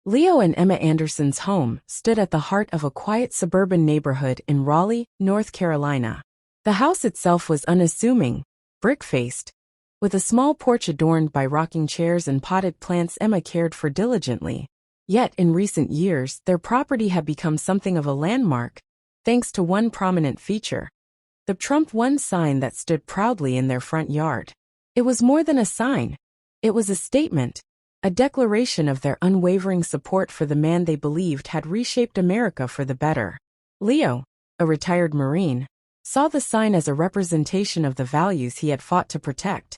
Leo and Emma Anderson's home stood at the heart of a quiet suburban neighborhood in Raleigh, North Carolina. The house itself was unassuming, brick-faced, with a small porch adorned by rocking chairs and potted plants Emma cared for diligently. Yet in recent years, their property had become something of a landmark, thanks to one prominent feature: the Trump Won sign that stood proudly in their front yard. It was more than a sign. It was a statement, a declaration of their unwavering support for the man they believed had reshaped America for the better. Leo, a retired Marine, saw the sign as a representation of the values he had fought to protect: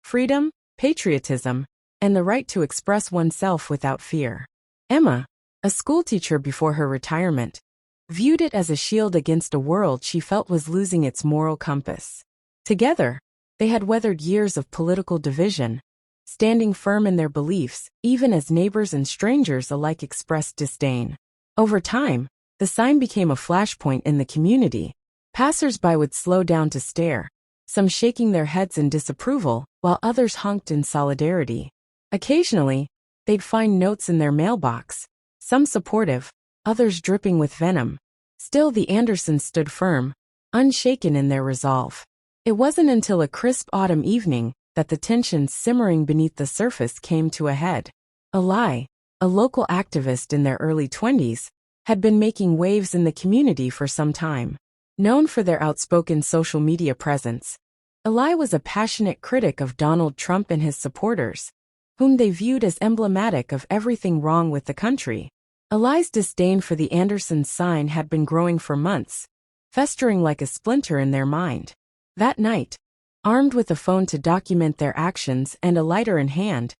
freedom, patriotism, and the right to express oneself without fear. Emma, a schoolteacher before her retirement, viewed it as a shield against a world she felt was losing its moral compass. Together, they had weathered years of political division, standing firm in their beliefs, even as neighbors and strangers alike expressed disdain. Over time, the sign became a flashpoint in the community. Passers-by would slow down to stare, some shaking their heads in disapproval, while others honked in solidarity. Occasionally, they'd find notes in their mailbox, some supportive, others dripping with venom. Still, the Andersons stood firm, unshaken in their resolve. It wasn't until a crisp autumn evening that the tensions simmering beneath the surface came to a head. Eli, a local activist in their early 20s, had been making waves in the community for some time. Known for their outspoken social media presence, Eli was a passionate critic of Donald Trump and his supporters, whom they viewed as emblematic of everything wrong with the country. Eli's disdain for the Andersons' sign had been growing for months, festering like a splinter in their mind. That night, armed with a phone to document their actions and a lighter in hand,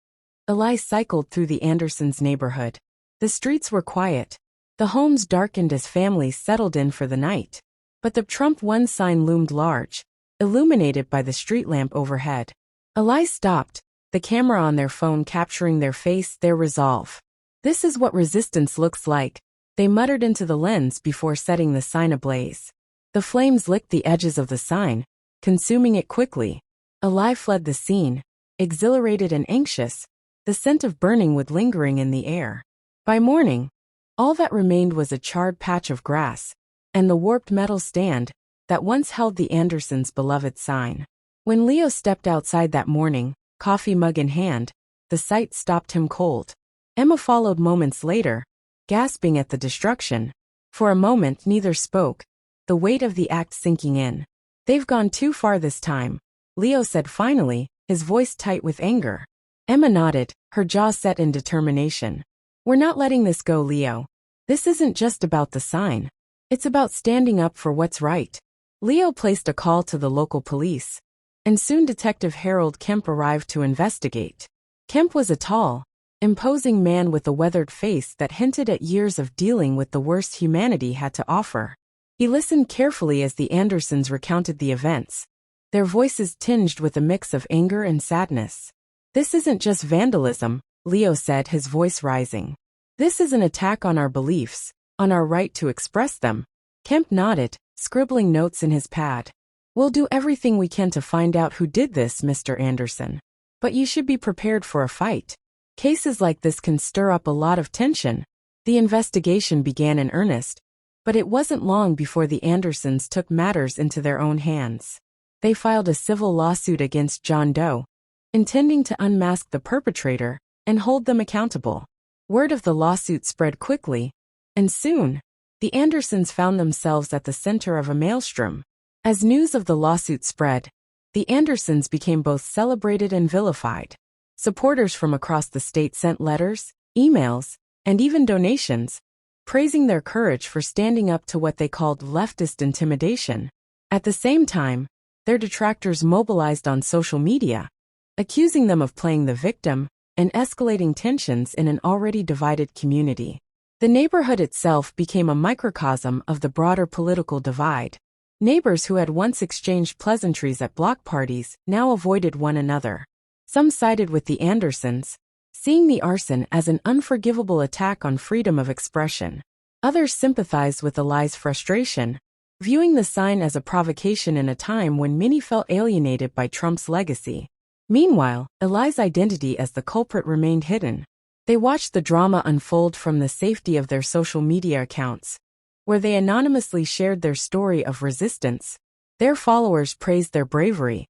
Eli cycled through the Andersons' neighborhood. The streets were quiet, the homes darkened as families settled in for the night. But the Trump Won sign loomed large, illuminated by the street lamp overhead. Eli stopped, the camera on their phone capturing their face, their resolve. "This is what resistance looks like," they muttered into the lens before setting the sign ablaze. The flames licked the edges of the sign, consuming it quickly. Eli fled the scene, exhilarated and anxious, the scent of burning wood lingering in the air. By morning, all that remained was a charred patch of grass and the warped metal stand that once held the Andersons' beloved sign. When Leo stepped outside that morning, coffee mug in hand, the sight stopped him cold. Emma followed moments later, gasping at the destruction. For a moment neither spoke, the weight of the act sinking in. "They've gone too far this time," Leo said finally, his voice tight with anger. Emma nodded, her jaw set in determination. "We're not letting this go, Leo. This isn't just about the sign. It's about standing up for what's right." Leo placed a call to the local police, and soon Detective Harold Kemp arrived to investigate. Kemp was a tall, imposing man with a weathered face that hinted at years of dealing with the worst humanity had to offer. He listened carefully as the Andersons recounted the events, their voices tinged with a mix of anger and sadness. "This isn't just vandalism," Leo said, his voice rising. "This is an attack on our beliefs, on our right to express them." Kemp nodded, scribbling notes in his pad. "We'll do everything we can to find out who did this, Mr. Anderson. But you should be prepared for a fight. Cases like this can stir up a lot of tension." The investigation began in earnest, but it wasn't long before the Andersons took matters into their own hands. They filed a civil lawsuit against John Doe, intending to unmask the perpetrator and hold them accountable. Word of the lawsuit spread quickly, and soon, the Andersons found themselves at the center of a maelstrom. As news of the lawsuit spread, the Andersons became both celebrated and vilified. Supporters from across the state sent letters, emails, and even donations, praising their courage for standing up to what they called leftist intimidation. At the same time, their detractors mobilized on social media, accusing them of playing the victim and escalating tensions in an already divided community. The neighborhood itself became a microcosm of the broader political divide. Neighbors who had once exchanged pleasantries at block parties now avoided one another. Some sided with the Andersons, seeing the arson as an unforgivable attack on freedom of expression. Others sympathized with Eli's frustration, viewing the sign as a provocation in a time when many felt alienated by Trump's legacy. Meanwhile, Eli's identity as the culprit remained hidden. They watched the drama unfold from the safety of their social media accounts, where they anonymously shared their story of resistance. Their followers praised their bravery,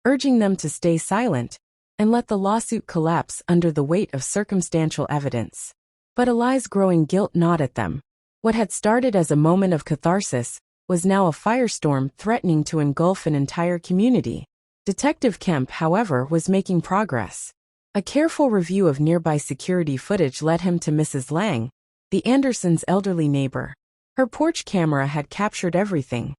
urging them to stay silent and let the lawsuit collapse under the weight of circumstantial evidence. But Ali's growing guilt gnawed at them. What had started as a moment of catharsis was now a firestorm threatening to engulf an entire community. Detective Kemp, however, was making progress. A careful review of nearby security footage led him to Mrs. Lang, the Andersons' elderly neighbor. Her porch camera had captured everything.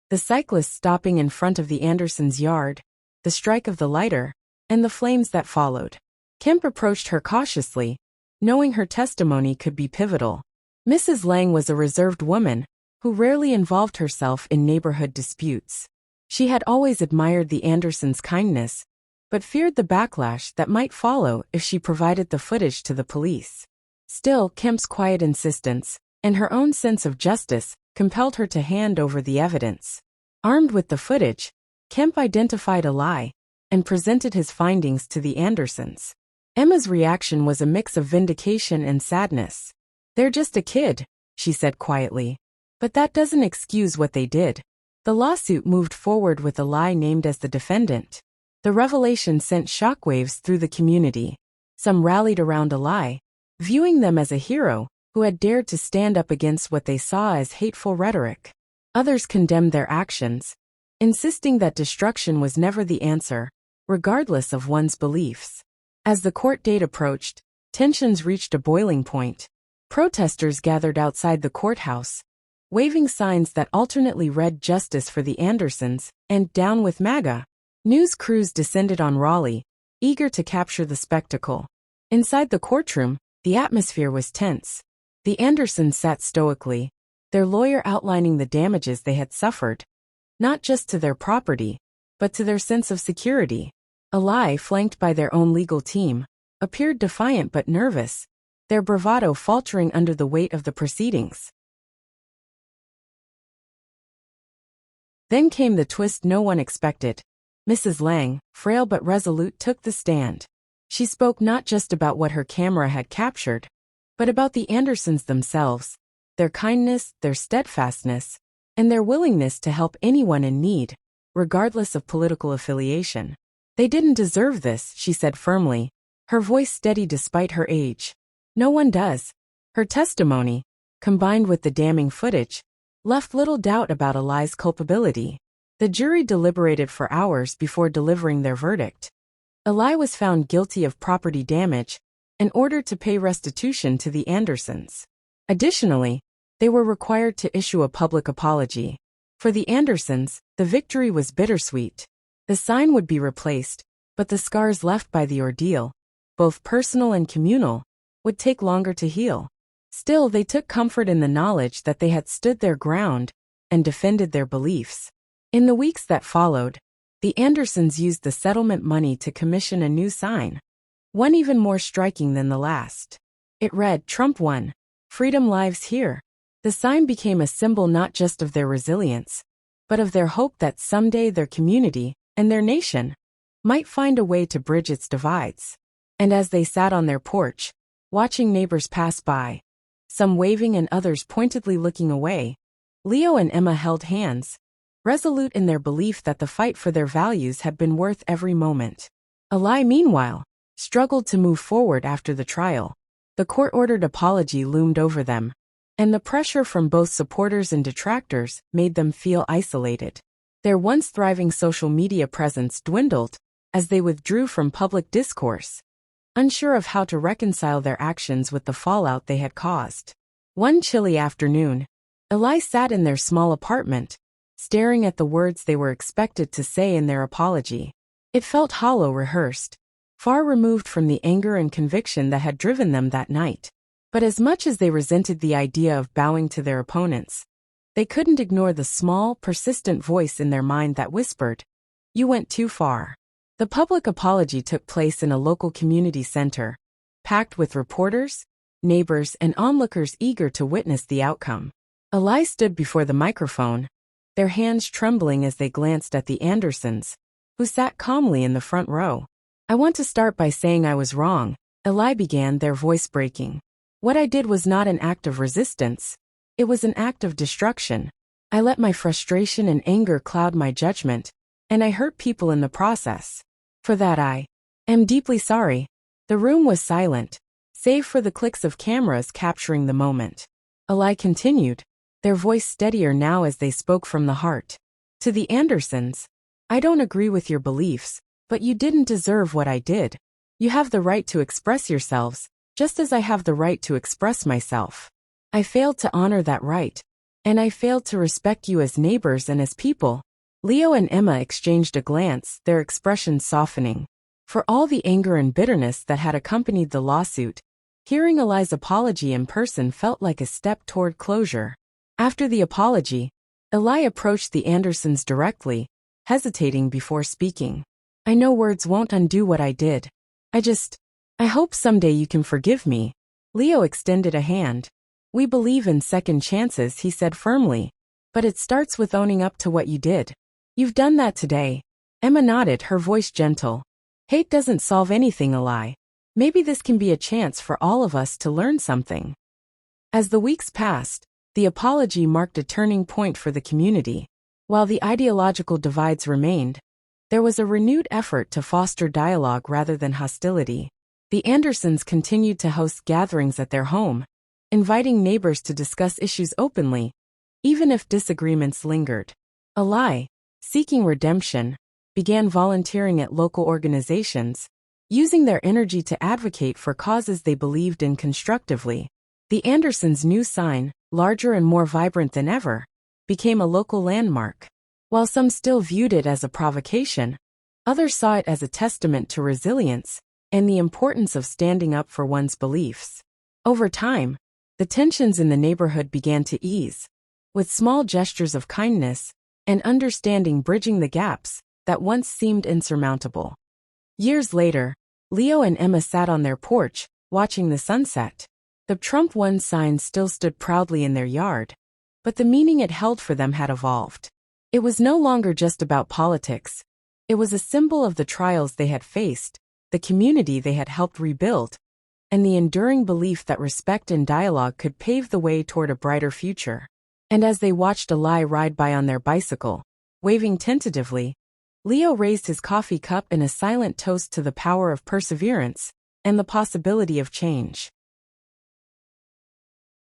The cyclist stopping in front of the Andersons' yard, the strike of the lighter, and the flames that followed. Kemp approached her cautiously, knowing her testimony could be pivotal. Mrs. Lang was a reserved woman who rarely involved herself in neighborhood disputes. She had always admired the Andersons' kindness, but feared the backlash that might follow if she provided the footage to the police. Still, Kemp's quiet insistence and her own sense of justice compelled her to hand over the evidence. Armed with the footage, Kemp identified Ali and presented his findings to the Andersons. Emma's reaction was a mix of vindication and sadness. "They're just a kid," she said quietly. "But that doesn't excuse what they did." The lawsuit moved forward with Ali named as the defendant. The revelation sent shockwaves through the community. Some rallied around Ali, viewing them as a hero who had dared to stand up against what they saw as hateful rhetoric. Others condemned their actions, insisting that destruction was never the answer, regardless of one's beliefs. As the court date approached, tensions reached a boiling point. Protesters gathered outside the courthouse, waving signs that alternately read "Justice for the Andersons" and "Down with MAGA." News crews descended on Raleigh, eager to capture the spectacle. Inside the courtroom, the atmosphere was tense. The Andersons sat stoically, their lawyer outlining the damages they had suffered, not just to their property, but to their sense of security. Ali, flanked by their own legal team, appeared defiant but nervous, their bravado faltering under the weight of the proceedings. Then came the twist no one expected. Mrs. Lang, frail but resolute, took the stand. She spoke not just about what her camera had captured, but about the Andersons themselves, their kindness, their steadfastness, and their willingness to help anyone in need, regardless of political affiliation. "They didn't deserve this," she said firmly, her voice steady despite her age. "No one does." Her testimony, combined with the damning footage, left little doubt about Ali's culpability. The jury deliberated for hours before delivering their verdict. Ali was found guilty of property damage and ordered to pay restitution to the Andersons. Additionally, they were required to issue a public apology. For the Andersons, the victory was bittersweet. The sign would be replaced, but the scars left by the ordeal, both personal and communal, would take longer to heal. Still, they took comfort in the knowledge that they had stood their ground and defended their beliefs. In the weeks that followed, the Andersons used the settlement money to commission a new sign, one even more striking than the last. It read, "Trump won. Freedom lives here." The sign became a symbol not just of their resilience, but of their hope that someday their community and their nation might find a way to bridge its divides. And as they sat on their porch, watching neighbors pass by, some waving and others pointedly looking away, Leo and Emma held hands, resolute in their belief that the fight for their values had been worth every moment. Ali, meanwhile, struggled to move forward after the trial. The court-ordered apology loomed over them, and the pressure from both supporters and detractors made them feel isolated. Their once thriving social media presence dwindled as they withdrew from public discourse, unsure of how to reconcile their actions with the fallout they had caused. One chilly afternoon, Ali sat in their small apartment, staring at the words they were expected to say in their apology. It felt hollow, rehearsed, far removed from the anger and conviction that had driven them that night. But as much as they resented the idea of bowing to their opponents, they couldn't ignore the small, persistent voice in their mind that whispered, "You went too far." The public apology took place in a local community center, packed with reporters, neighbors, and onlookers eager to witness the outcome. Ali stood before the microphone, their hands trembling as they glanced at the Andersons, who sat calmly in the front row. "I want to start by saying I was wrong," Eli began, their voice breaking. What I did was not an act of resistance. It was an act of destruction. I let my frustration and anger cloud my judgment, and I hurt people in the process. For that I am deeply sorry. The room was silent, save for the clicks of cameras capturing the moment. Eli continued, their voice steadier now as they spoke from the heart. To the Andersons, I don't agree with your beliefs, but you didn't deserve what I did. You have the right to express yourselves, just as I have the right to express myself. I failed to honor that right, and I failed to respect you as neighbors and as people. Leo and Emma exchanged a glance, their expressions softening. For all the anger and bitterness that had accompanied the lawsuit, hearing Eli's apology in person felt like a step toward closure. After the apology, Eli approached the Andersons directly, hesitating before speaking. I know words won't undo what I did. I hope someday you can forgive me. Leo extended a hand. We believe in second chances, he said firmly. But it starts with owning up to what you did. You've done that today. Emma nodded, her voice gentle. Hate doesn't solve anything, Eli. Maybe this can be a chance for all of us to learn something. As the weeks passed, the apology marked a turning point for the community. While the ideological divides remained, there was a renewed effort to foster dialogue rather than hostility. The Andersons continued to host gatherings at their home, inviting neighbors to discuss issues openly, even if disagreements lingered. Eli, seeking redemption, began volunteering at local organizations, using their energy to advocate for causes they believed in constructively. The Andersons' new sign, larger and more vibrant than ever, became a local landmark. While some still viewed it as a provocation, others saw it as a testament to resilience and the importance of standing up for one's beliefs. Over time, the tensions in the neighborhood began to ease, with small gestures of kindness and understanding bridging the gaps that once seemed insurmountable. Years later, Leo and Emma sat on their porch, watching the sunset. The Trump Won sign still stood proudly in their yard, but the meaning it held for them had evolved. It was no longer just about politics. It was a symbol of the trials they had faced, the community they had helped rebuild, and the enduring belief that respect and dialogue could pave the way toward a brighter future. And as they watched Eli ride by on their bicycle, waving tentatively, Leo raised his coffee cup in a silent toast to the power of perseverance and the possibility of change.